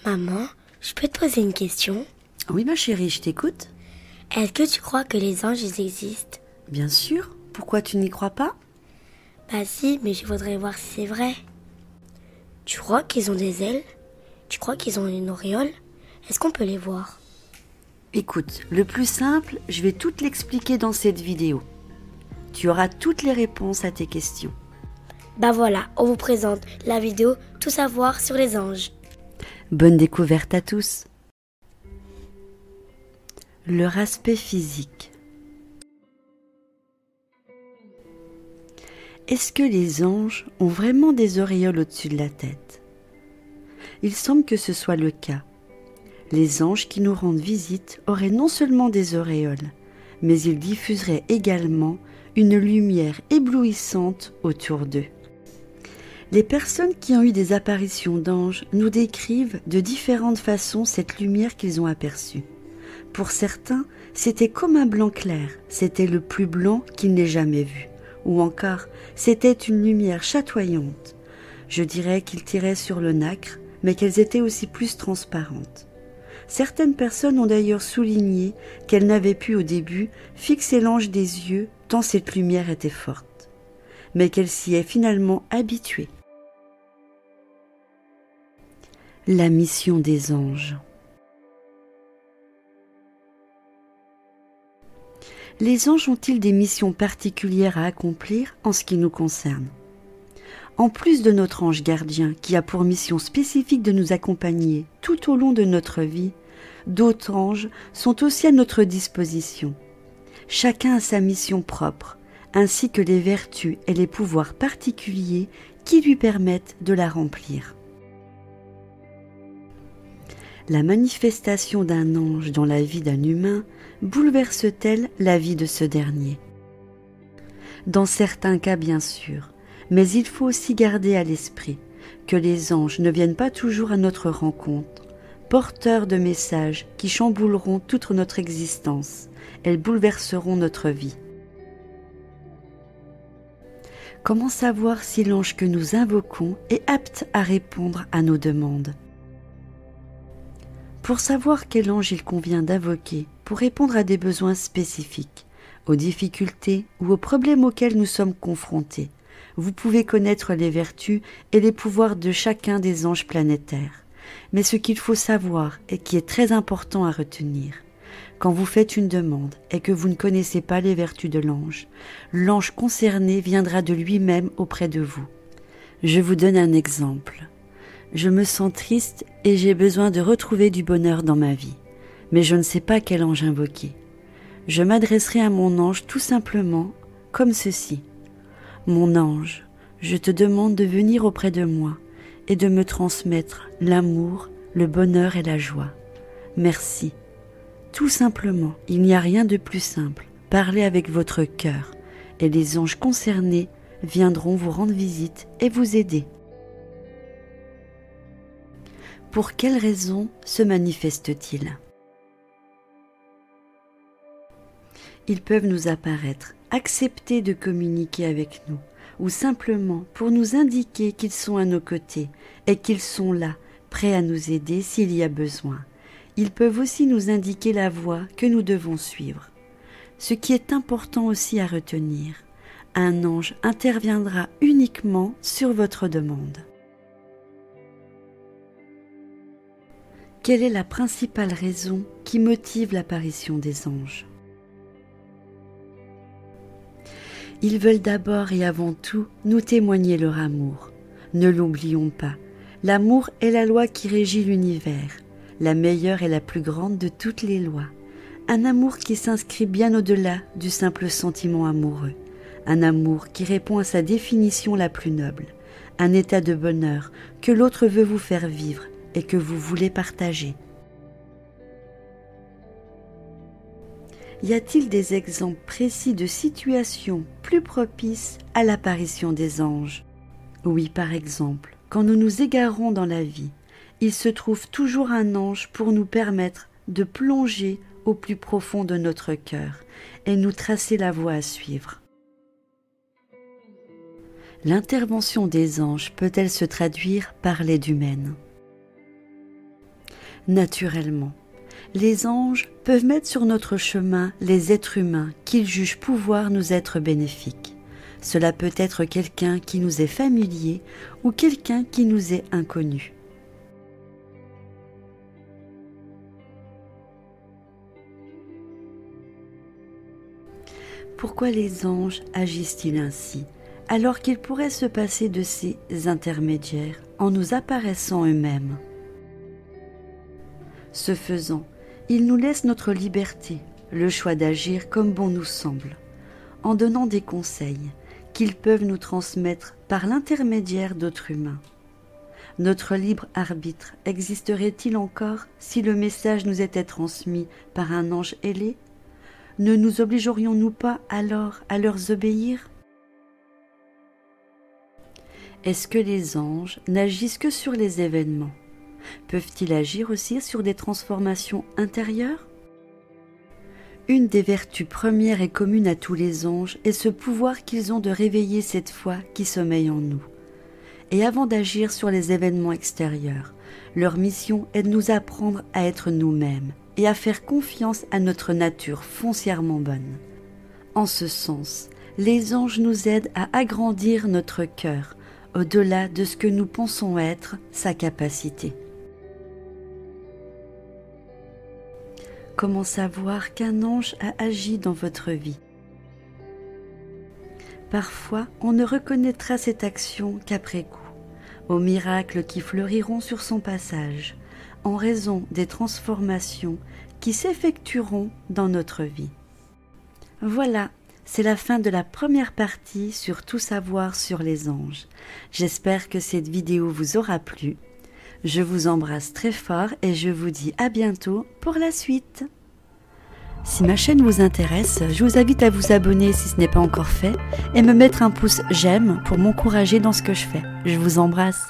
Maman, je peux te poser une question? Oui, ma chérie, je t'écoute. Est-ce que tu crois que les anges ils existent? Bien sûr. Pourquoi tu n'y crois pas? Bah si, mais je voudrais voir si c'est vrai. Tu crois qu'ils ont des ailes? Tu crois qu'ils ont une auréole? Est-ce qu'on peut les voir? Écoute, le plus simple, je vais tout l'expliquer dans cette vidéo. Tu auras toutes les réponses à tes questions. Bah voilà, on vous présente la vidéo Tout savoir sur les anges. Bonne découverte à tous. Leur aspect physique. Est-ce que les anges ont vraiment des auréoles au-dessus de la tête? Il semble que ce soit le cas. Les anges qui nous rendent visite auraient non seulement des auréoles, mais ils diffuseraient également une lumière éblouissante autour d'eux. Les personnes qui ont eu des apparitions d'anges nous décrivent de différentes façons cette lumière qu'ils ont aperçue. Pour certains, c'était comme un blanc clair, c'était le plus blanc qu'ils n'aient jamais vu. Ou encore, c'était une lumière chatoyante. Je dirais qu'ils tiraient sur le nacre, mais qu'elles étaient aussi plus transparentes. Certaines personnes ont d'ailleurs souligné qu'elles n'avaient pu au début fixer l'ange des yeux tant cette lumière était forte, mais qu'elle s'y est finalement habituée. La mission des anges. Les anges ont-ils des missions particulières à accomplir en ce qui nous concerne? En plus de notre ange gardien qui a pour mission spécifique de nous accompagner tout au long de notre vie, d'autres anges sont aussi à notre disposition. Chacun a sa mission propre, ainsi que les vertus et les pouvoirs particuliers qui lui permettent de la remplir. La manifestation d'un ange dans la vie d'un humain bouleverse-t-elle la vie de ce dernier? Dans certains cas, bien sûr, mais il faut aussi garder à l'esprit que les anges ne viennent pas toujours à notre rencontre, porteurs de messages qui chambouleront toute notre existence, elles bouleverseront notre vie. Comment savoir si l'ange que nous invoquons est apte à répondre à nos demandes? Pour savoir quel ange il convient d'invoquer pour répondre à des besoins spécifiques, aux difficultés ou aux problèmes auxquels nous sommes confrontés, vous pouvez connaître les vertus et les pouvoirs de chacun des anges planétaires. Mais ce qu'il faut savoir et qui est très important à retenir, quand vous faites une demande et que vous ne connaissez pas les vertus de l'ange concerné viendra de lui-même auprès de vous. Je vous donne un exemple. Je me sens triste et j'ai besoin de retrouver du bonheur dans ma vie, mais je ne sais pas quel ange invoquer. Je m'adresserai à mon ange tout simplement comme ceci. Mon ange, je te demande de venir auprès de moi et de me transmettre l'amour, le bonheur et la joie. Merci. Tout simplement, il n'y a rien de plus simple. Parlez avec votre cœur et les anges concernés viendront vous rendre visite et vous aider. Pour quelles raisons se manifestent-ils? Ils peuvent nous apparaître, accepter de communiquer avec nous, ou simplement pour nous indiquer qu'ils sont à nos côtés et qu'ils sont là, prêts à nous aider s'il y a besoin. Ils peuvent aussi nous indiquer la voie que nous devons suivre. Ce qui est important aussi à retenir, un ange interviendra uniquement sur votre demande. Quelle est la principale raison qui motive l'apparition des anges? Ils veulent d'abord et avant tout nous témoigner leur amour. Ne l'oublions pas, l'amour est la loi qui régit l'univers, la meilleure et la plus grande de toutes les lois. Un amour qui s'inscrit bien au-delà du simple sentiment amoureux. Un amour qui répond à sa définition la plus noble. Un état de bonheur que l'autre veut vous faire vivre et que vous voulez partager. Y a-t-il des exemples précis de situations plus propices à l'apparition des anges? Oui, par exemple, quand nous nous égarons dans la vie, il se trouve toujours un ange pour nous permettre de plonger au plus profond de notre cœur et nous tracer la voie à suivre. L'intervention des anges peut-elle se traduire par l'aide humaine? naturellement. Les anges peuvent mettre sur notre chemin les êtres humains qu'ils jugent pouvoir nous être bénéfiques. Cela peut être quelqu'un qui nous est familier ou quelqu'un qui nous est inconnu. Pourquoi les anges agissent-ils ainsi, alors qu'ils pourraient se passer de ces intermédiaires en nous apparaissant eux-mêmes? Ce faisant, ils nous laissent notre liberté, le choix d'agir comme bon nous semble, en donnant des conseils qu'ils peuvent nous transmettre par l'intermédiaire d'autres humains. Notre libre arbitre existerait-il encore si le message nous était transmis par un ange ailé? Ne nous obligerions-nous pas alors à leur obéir? Est-ce que les anges n'agissent que sur les événements? Peuvent-ils agir aussi sur des transformations intérieures? Une des vertus premières et communes à tous les anges est ce pouvoir qu'ils ont de réveiller cette foi qui sommeille en nous. Et avant d'agir sur les événements extérieurs, leur mission est de nous apprendre à être nous-mêmes et à faire confiance à notre nature foncièrement bonne. En ce sens, les anges nous aident à agrandir notre cœur au-delà de ce que nous pensons être sa capacité. Comment savoir qu'un ange a agi dans votre vie? Parfois, on ne reconnaîtra cette action qu'après coup, aux miracles qui fleuriront sur son passage, en raison des transformations qui s'effectueront dans notre vie. Voilà, c'est la fin de la première partie sur tout savoir sur les anges. J'espère que cette vidéo vous aura plu. Je vous embrasse très fort et je vous dis à bientôt pour la suite. Si ma chaîne vous intéresse, je vous invite à vous abonner si ce n'est pas encore fait et me mettre un pouce j'aime pour m'encourager dans ce que je fais. Je vous embrasse.